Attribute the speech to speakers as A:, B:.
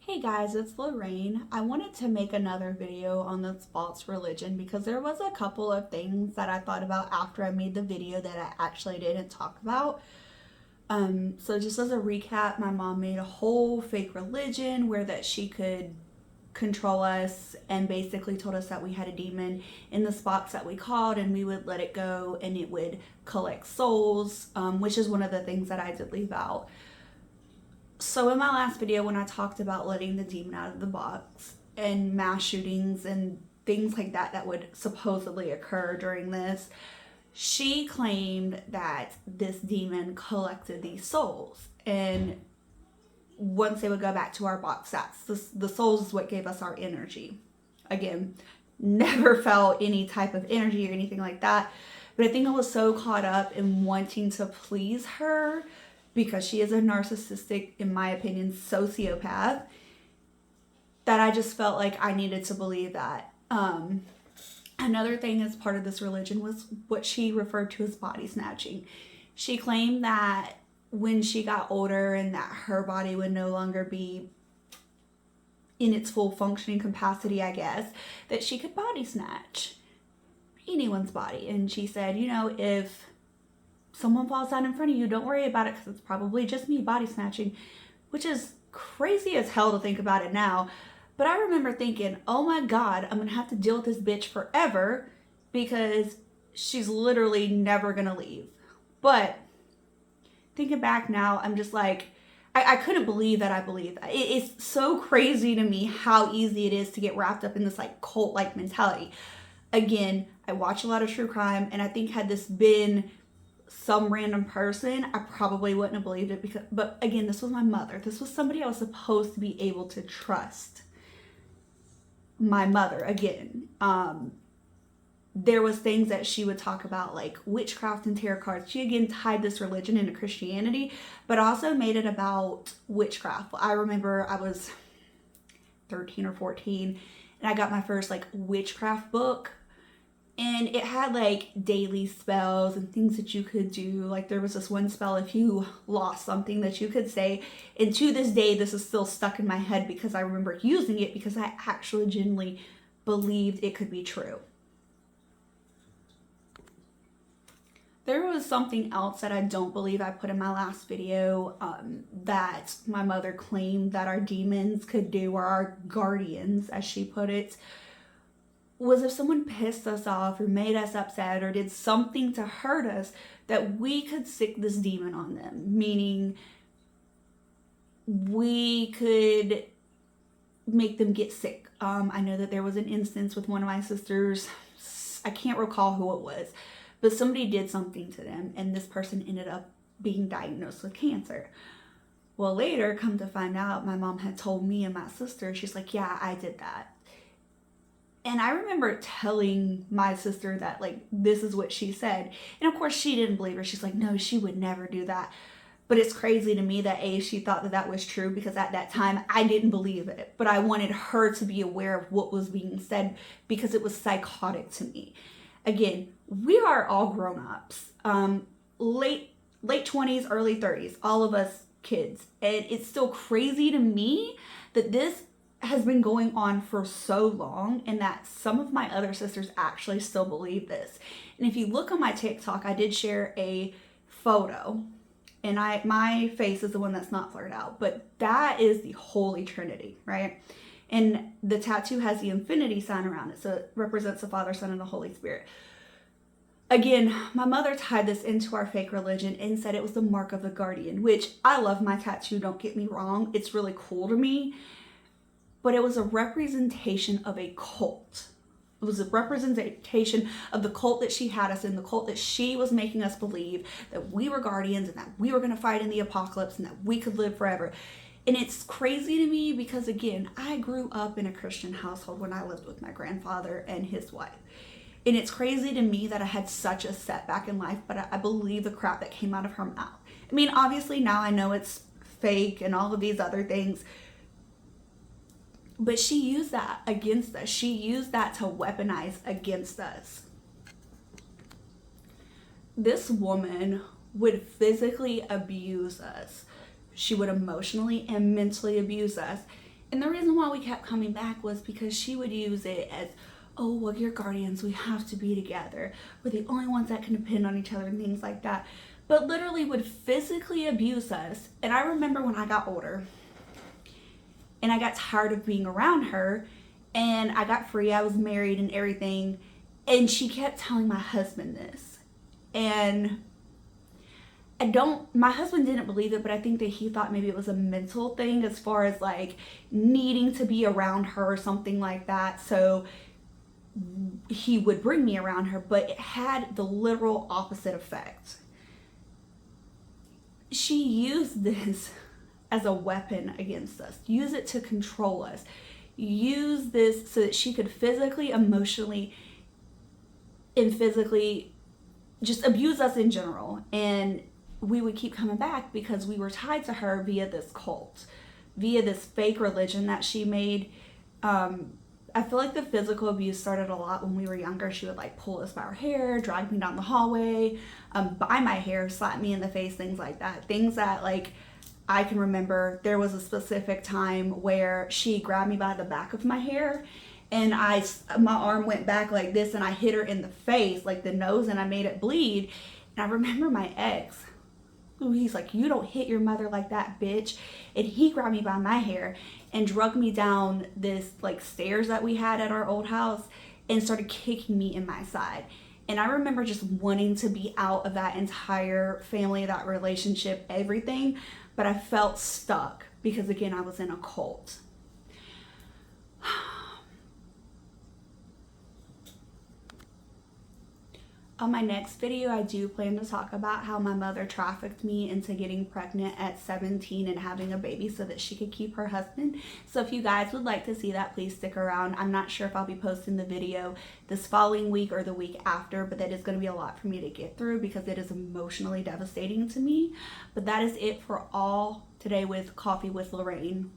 A: Hey guys, it's Lorraine. I wanted to make another video on this false religion because there was a couple of things that I thought about after I made the video that I actually didn't talk about. So just as a recap, my mom made a whole fake religion where that she could control us and basically told us that we had a demon in the spots that we called and we would let it go and it would collect souls, which is one of the things that I did leave out. So in my last video, when I talked about letting the demon out of the box and mass shootings and things like that that would supposedly occur during this, she claimed that this demon collected these souls. And once they would go back to our box, the souls is what gave us our energy. Again, never felt any type of energy or anything like that. But I think I was so caught up in wanting to please her because she is a narcissistic, in my opinion, sociopath, that I just felt like I needed to believe that. Another thing as part of this religion was what she referred to as body snatching. She claimed that when she got older and that her body would no longer be in its full functioning capacity, I guess, that she could body snatch anyone's body. And she said, if someone falls down in front of you, don't worry about it because it's probably just me body snatching, which is crazy as hell to think about it now. But I remember thinking, oh my God, I'm gonna have to deal with this bitch forever because she's literally never gonna leave. But thinking back now, I'm just like, I couldn't believe that I believed that. It's so crazy to me how easy it is to get wrapped up in this like cult-like mentality. Again, I watch a lot of true crime, and I think had this been some random person, I probably wouldn't have believed it but again, this was my mother. This was somebody I was supposed to be able to trust. My mother, again. There was things that she would talk about like witchcraft and tarot cards. She again tied this religion into Christianity, but also made it about witchcraft. I remember I was 13 or 14 and I got my first like witchcraft book. And it had like daily spells and things that you could do. Like there was this one spell if you lost something that you could say. And to this day, this is still stuck in my head because I remember using it because I actually genuinely believed it could be true. There was something else that I don't believe I put in my last video that my mother claimed that our demons could do, or our guardians, as she put it, was if someone pissed us off or made us upset or did something to hurt us, that we could sick this demon on them. Meaning we could make them get sick. I know that there was an instance with one of my sisters, I can't recall who it was, but somebody did something to them and this person ended up being diagnosed with cancer. Well, later, come to find out, my mom had told me and my sister, she's like, yeah, I did that. And I remember telling my sister that, like, this is what she said. And of course, she didn't believe her. She's like, no, she would never do that. But it's crazy to me that she thought that that was true because at that time, I didn't believe it. But I wanted her to be aware of what was being said because it was psychotic to me. Again, we are all grown-ups. Late 20s, early 30s, all of us kids. And it's still crazy to me that this has been going on for so long and that some of my other sisters actually still believe this. And if you look on my TikTok, I did share a photo and my face is the one that's not blurred out, but that is the Holy Trinity, right? And the tattoo has the infinity sign around it, so it represents the Father, Son, and the Holy Spirit. Again, my mother tied this into our fake religion and said it was the mark of the guardian, which I love my tattoo, don't get me wrong, it's really cool to me. But it was a representation of a cult. It was a representation of the cult that she had us in, the cult that she was making us believe that we were guardians and that we were going to fight in the apocalypse and that we could live forever. And it's crazy to me because, again, I grew up in a Christian household when I lived with my grandfather and his wife. And it's crazy to me that I had such a setback in life, but I believe the crap that came out of her mouth. I mean, obviously now I know it's fake and all of these other things, but she used that against us. She used that to weaponize against us. This woman would physically abuse us. She would emotionally and mentally abuse us. And the reason why we kept coming back was because she would use it as, oh, well, you're guardians, we have to be together. We're the only ones that can depend on each other and things like that. But literally would physically abuse us. And I remember when I got older and I got tired of being around her and I got free, I was married and everything. And she kept telling my husband this. And my husband didn't believe it, but I think that he thought maybe it was a mental thing as far as like needing to be around her or something like that. So he would bring me around her, but it had the literal opposite effect. She used this as a weapon against us, use it to control us, use this so that she could physically, emotionally, and physically just abuse us in general. And we would keep coming back because we were tied to her via this cult, via this fake religion that she made. I feel like the physical abuse started a lot when we were younger. She would like pull us by our hair, drag me down the hallway, buy my hair, slap me in the face, things like that. Things that like I can remember. There was a specific time where she grabbed me by the back of my hair and my arm went back like this and I hit her in the face, like the nose, and I made it bleed. And I remember my ex, he's like, you don't hit your mother like that, bitch. And he grabbed me by my hair and dragged me down this like stairs that we had at our old house and started kicking me in my side. And I remember just wanting to be out of that entire family, that relationship, everything. But I felt stuck because again, I was in a cult. On my next video, I do plan to talk about how my mother trafficked me into getting pregnant at 17 and having a baby so that she could keep her husband. So if you guys would like to see that, please stick around. I'm not sure if I'll be posting the video this following week or the week after, but that is going to be a lot for me to get through because it is emotionally devastating to me. But that is it for all today with Coffee with Lorraine.